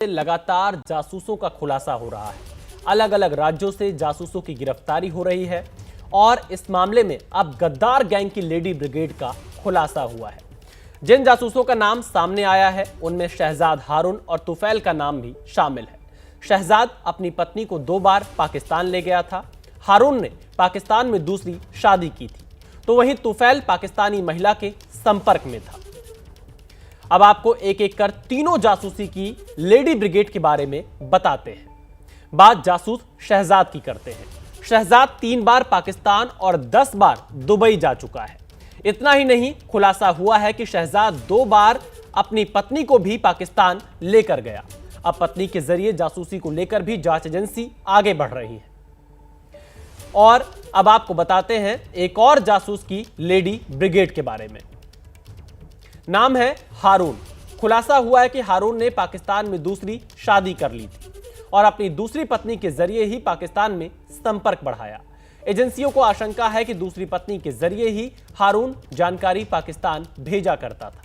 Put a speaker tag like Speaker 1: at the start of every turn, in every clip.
Speaker 1: लगातार जासूसों का खुलासा हो रहा है। अलग अलग राज्यों से जासूसों की गिरफ्तारी हो रही है और इस मामले में अब गद्दार गैंग की लेडी ब्रिगेड का खुलासा हुआ है। जिन जासूसों का नाम सामने आया है उनमें शहजाद हारून और तुफैल का नाम भी शामिल है। शहजाद अपनी पत्नी को 2 बार पाकिस्तान ले गया था। हारून ने पाकिस्तान में दूसरी शादी की थी, तो वहीं तुफैल पाकिस्तानी महिला के संपर्क में था। अब आपको एक एक कर तीनों जासूसी की लेडी ब्रिगेड के बारे में बताते हैं। बात जासूस शहजाद की करते हैं। शहजाद 3 बार पाकिस्तान और 10 बार दुबई जा चुका है। इतना ही नहीं, खुलासा हुआ है कि शहजाद 2 बार अपनी पत्नी को भी पाकिस्तान लेकर गया। अब पत्नी के जरिए जासूसी को लेकर भी जांच एजेंसी आगे बढ़ रही है। और अब आपको बताते हैं एक और जासूस की लेडी ब्रिगेड के बारे में। नाम है हारून। खुलासा हुआ है कि हारून ने पाकिस्तान में दूसरी शादी कर ली थी और अपनी दूसरी पत्नी के जरिए ही पाकिस्तान में संपर्क बढ़ाया। एजेंसियों को आशंका है कि दूसरी पत्नी के जरिए ही हारून जानकारी पाकिस्तान भेजा करता था।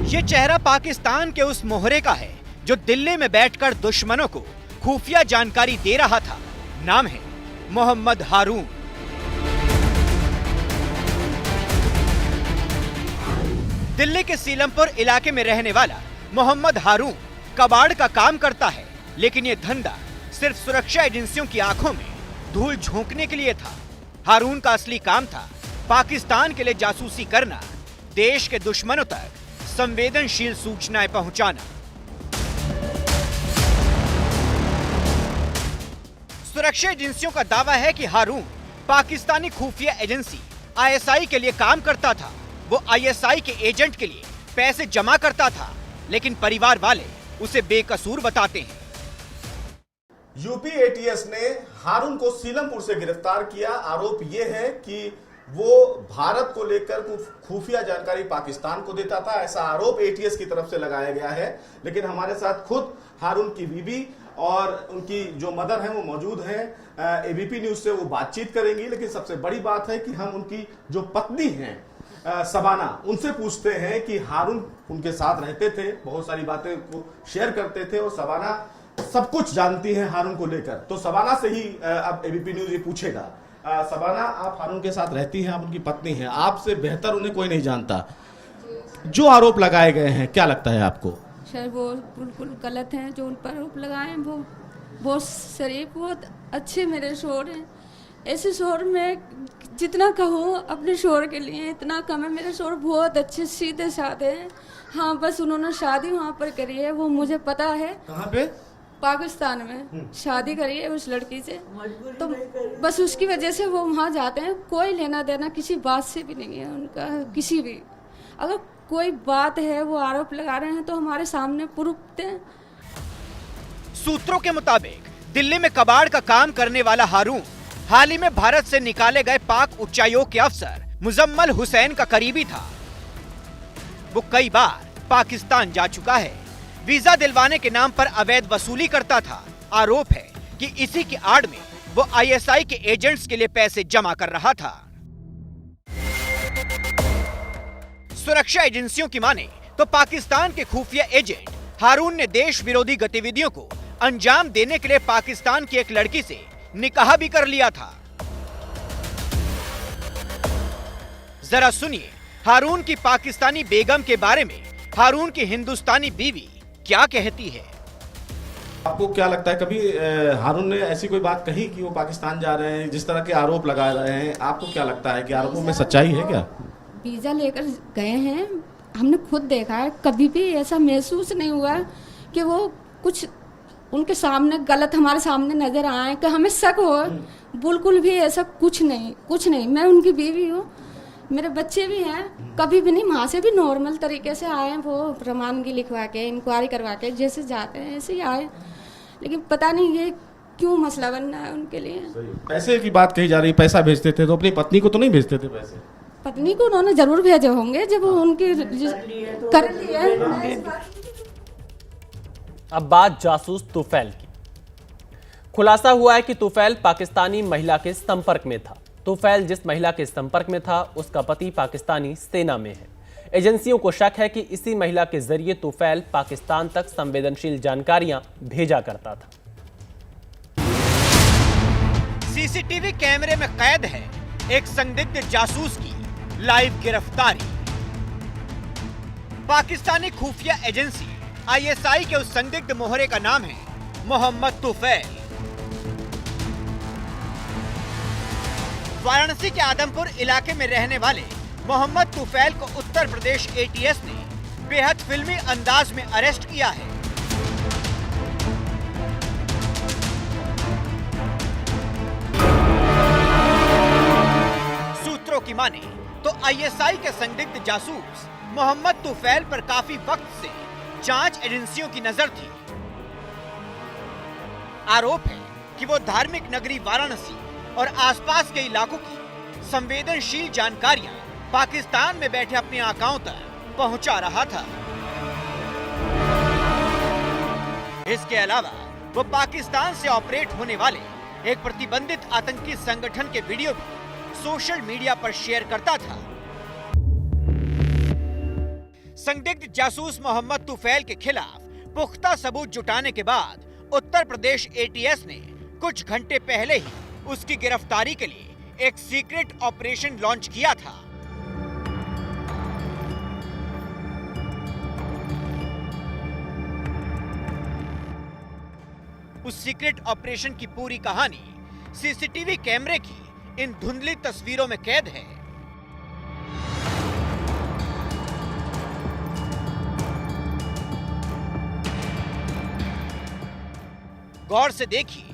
Speaker 2: ये चेहरा पाकिस्तान के उस मोहरे का है जो दिल्ली में बैठकर दुश्मनों को खुफिया जानकारी दे रहा था। नाम है मोहम्मद हारून। दिल्ली के सीलमपुर इलाके में रहने वाला मोहम्मद हारून कबाड़ का काम करता है, लेकिन ये धंधा सिर्फ सुरक्षा एजेंसियों की आंखों में धूल झोंकने के लिए था। हारून का असली काम था पाकिस्तान के लिए जासूसी करना, देश के दुश्मनों तक संवेदनशील सूचनाएं पहुंचाना। सुरक्षा एजेंसियों का दावा है कि हारून पाकिस्तानी खुफिया एजेंसी आईएसआई के लिए काम करता था। वो आईएसआई के एजेंट के लिए पैसे जमा करता था, लेकिन परिवार वाले उसे बेकसूर बताते हैं।
Speaker 3: यूपी एटीएस ने हारून को सीलमपुर से गिरफ्तार किया। आरोप यह है कि वो भारत को लेकर खुफिया जानकारी पाकिस्तान को देता था, ऐसा आरोप एटीएस की तरफ से लगाया गया है। लेकिन हमारे साथ खुद हारून की बीवी और उनकी जो मदर हैं वो मौजूद हैं। एबीपी न्यूज से वो बातचीत करेंगी। लेकिन सबसे बड़ी बात है कि हम उनकी जो पत्नी हैं शबाना, उनसे पूछते हैं कि हारून उनके साथ रहते थे, बहुत सारी बातें को शेयर करते थे और शबाना सब कुछ जानती है हारून को लेकर। तो शबाना से ही अब एबीपी न्यूज ये पूछेगा। शबाना, आप हारून के साथ रहती हैं, आप उनकी पत्नी हैं, आपसे बेहतर उन्हें कोई नहीं जानता। जो आरोप लगाए गए हैं, क्या लगता है आपको?
Speaker 4: सर, वो बिल्कुल गलत हैं जो उन पर आरोप लगाए हैं। वो बहुत शरीफ, बहुत अच्छे मेरे शोहर हैं। ऐसे शोहर में जितना कहूँ अपने शोहर के लिए इतना कम है। मेरे शोहर बहुत अच्छे सीधे साधे हैं। हाँ, बस उन्होंने शादी वहाँ पर करी है, वो मुझे पता है।
Speaker 3: कहाँ पे?
Speaker 4: पाकिस्तान में शादी करी है उस लड़की से, तो बस उसकी वजह से वो वहाँ जाते हैं। कोई लेना देना किसी बात से भी नहीं है उनका, किसी भी। अगर कोई बात है, वो आरोप लगा रहे हैं तो हमारे सामने प्रूफ दें।
Speaker 2: सूत्रों के मुताबिक दिल्ली में कबाड़ का काम करने वाला हारून हाल ही में भारत से निकाले गए पाक उच्चायोग के अफसर मुजम्मल हुसैन का करीबी था। वो कई बार पाकिस्तान जा चुका है। वीजा दिलवाने के नाम पर अवैध वसूली करता था। आरोप है कि इसी की आड़ में वो आईएसआई के एजेंट्स के लिए पैसे जमा कर रहा था। सुरक्षा एजेंसियों की माने तो पाकिस्तान के खुफिया एजेंट हारून ने देश विरोधी गतिविधियों को अंजाम देने के लिए पाकिस्तान की एक लड़की से निकाह भी कर लिया था। जरा सुनिए हारून की पाकिस्तानी बेगम के बारे में हारून की हिंदुस्तानी बीवी क्या कहती है।
Speaker 3: आपको क्या लगता है, कभी हारून ने ऐसी कोई बात कही कि वो पाकिस्तान जा रहे हैं? जिस तरह के आरोप लगा रहे हैं, आपको क्या लगता है कि आरोपों में सच्चाई है क्या?
Speaker 4: वीजा लेकर गए हैं, हमने खुद देखा है। कभी भी ऐसा महसूस नहीं हुआ कि वो कुछ उनके सामने गलत हमारे सामने नजर आए कि हमें शक हो। बिल्कुल भी ऐसा कुछ नहीं। मैं उनकी बीवी हूँ, मेरे बच्चे भी हैं। कभी भी नहीं, वहाँ से भी नॉर्मल तरीके से आए हैं। वो प्रमाणगी लिखवा के, इंक्वायरी करवा के जैसे जाते हैं ऐसे ही आए। लेकिन पता नहीं ये क्यों मसला बन रहा है उनके लिए।
Speaker 3: पैसे की बात कही जा रही है, पैसा भेजते थे तो अपनी पत्नी को तो नहीं भेजते थे पैसे?
Speaker 4: पत्नी को उन्होंने जरूर भेजे होंगे जब वो उनकी कर लिए।
Speaker 1: अब बात जासूस तुफैल की। खुलासा हुआ है कि तुफैल पाकिस्तानी महिला के संपर्क में था। तुफैल जिस महिला के संपर्क में था उसका पति पाकिस्तानी सेना में है। एजेंसियों को शक है कि इसी महिला के जरिए तुफैल पाकिस्तान तक संवेदनशील जानकारियां भेजा करता था।
Speaker 2: सीसीटीवी कैमरे में कैद है एक संदिग्ध जासूस की लाइव गिरफ्तारी। पाकिस्तानी खुफिया एजेंसी आईएसआई के उस संदिग्ध मोहरे का नाम है मोहम्मद तुफैल। वाराणसी के आदमपुर इलाके में रहने वाले मोहम्मद तुफैल को उत्तर प्रदेश एटीएस ने बेहद फिल्मी अंदाज में अरेस्ट किया है। सूत्रों की माने तो आईएसआई के संदिग्ध जासूस मोहम्मद तुफैल पर काफी वक्त से जांच एजेंसियों की नजर थी। आरोप है कि वो धार्मिक नगरी वाराणसी और आसपास के इलाकों की संवेदनशील जानकारियां पाकिस्तान में बैठे अपने आकाओं तक पहुंचा रहा था। इसके अलावा वो पाकिस्तान से ऑपरेट होने वाले एक प्रतिबंधित आतंकी संगठन के वीडियो भी सोशल मीडिया पर शेयर करता था। संदिग्ध जासूस मोहम्मद तुफैल के खिलाफ पुख्ता सबूत जुटाने के बाद उत्तर प्रदेश एटीएस ने कुछ घंटे पहले ही उसकी गिरफ्तारी के लिए एक सीक्रेट ऑपरेशन लॉन्च किया था। उस सीक्रेट ऑपरेशन की पूरी कहानी सीसीटीवी कैमरे की इन धुंधली तस्वीरों में कैद है। गौर से देखिए,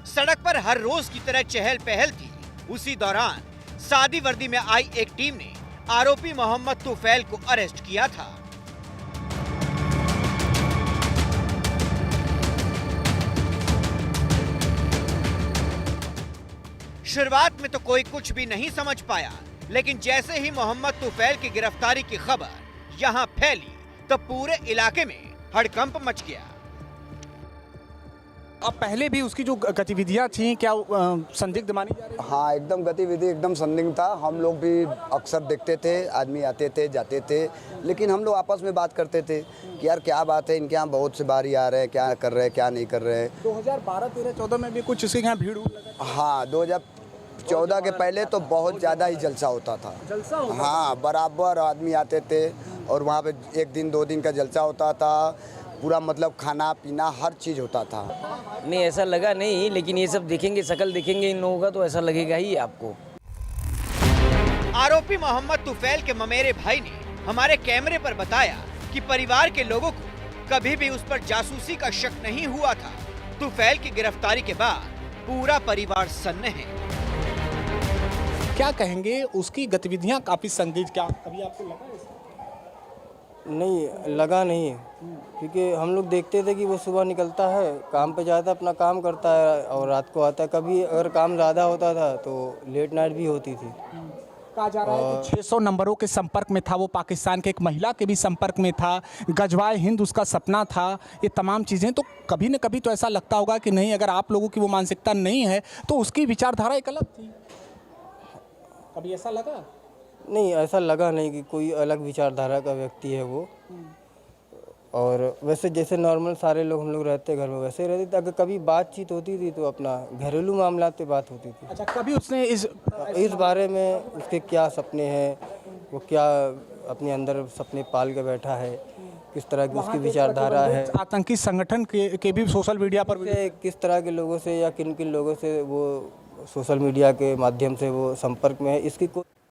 Speaker 2: सड़क पर हर रोज की तरह चहल पहल थी। उसी दौरान सादी वर्दी में आई एक टीम ने आरोपी मोहम्मद तुफैल को अरेस्ट किया था। शुरुआत में तो कोई कुछ भी नहीं समझ पाया, लेकिन जैसे ही मोहम्मद तुफैल की गिरफ्तारी की खबर यहां फैली तो पूरे इलाके में हड़कंप मच गया।
Speaker 5: अब पहले भी उसकी जो गतिविधियां थी क्या संदिग्ध मानी जा रही?
Speaker 6: हाँ, एकदम गतिविधि एकदम संदिग्ध था। हम लोग भी अक्सर देखते थे, आदमी आते थे जाते थे, लेकिन हम लोग आपस में बात करते थे कि यार क्या बात है, इनके यहाँ बहुत से बाहरी आ रहे हैं, क्या कर रहे हैं क्या नहीं कर रहे हैं।
Speaker 5: 2012, 13, 14 में भी कुछ इसके यहाँ भीड़ लगा?
Speaker 6: हाँ, 2014 के पहले तो बहुत ज़्यादा ही जलसा होता था। हाँ, बराबर आदमी आते थे और वहाँ पे 1 दिन 2 दिन का जलसा होता था। पूरा मतलब खाना पीना हर चीज़ होता था।
Speaker 7: नहीं, ऐसा लगा नहीं, लेकिन ये सब देखेंगे, शक्ल देखेंगे इन लोगों का तो ऐसा लगेगा ही आपको।
Speaker 2: आरोपी मोहम्मद तुफैल के ममेरे भाई ने हमारे कैमरे पर बताया कि परिवार के लोगों को कभी भी उस पर जासूसी का शक नहीं हुआ था। तुफैल की गिरफ्तारी के बाद पूरा परिवार सन्न है।
Speaker 5: क्या कहेंगे, उसकी गतिविधियां काफी संदिग्ध, क्या कभी आपको लगा?
Speaker 7: नहीं लगा नहीं, क्योंकि हम लोग देखते थे कि वो सुबह निकलता है, काम पे जाता है, अपना काम करता है और रात को आता है। कभी अगर काम ज़्यादा होता था तो लेट नाइट भी होती थी।
Speaker 5: कहा जा रहा है कि 600 नंबरों के संपर्क में था वो, पाकिस्तान के एक महिला के भी संपर्क में था, गजवाए हिंद उसका सपना था। ये तमाम चीज़ें तो कभी न कभी तो ऐसा लगता होगा कि नहीं, अगर आप लोगों की वो मानसिकता नहीं है तो उसकी विचारधारा एक अलग थी। कभी ऐसा लगा?
Speaker 7: नहीं, ऐसा लगा नहीं कि कोई अलग विचारधारा का व्यक्ति है वो। और वैसे जैसे नॉर्मल सारे लोग हम लोग रहते घर में वैसे ही रहते थे। अगर कभी बातचीत होती थी तो अपना घरेलू मामला पे बात होती थी।
Speaker 5: अच्छा, कभी उसने इस
Speaker 7: बारे में उसके क्या सपने हैं, वो क्या अपने अंदर सपने पाल के बैठा है, किस तरह की उसकी विचारधारा है,
Speaker 5: आतंकी संगठन के भी सोशल मीडिया पर
Speaker 7: किस तरह के लोगों से या किन किन लोगों से वो सोशल मीडिया के माध्यम से वो संपर्क में है, इसकी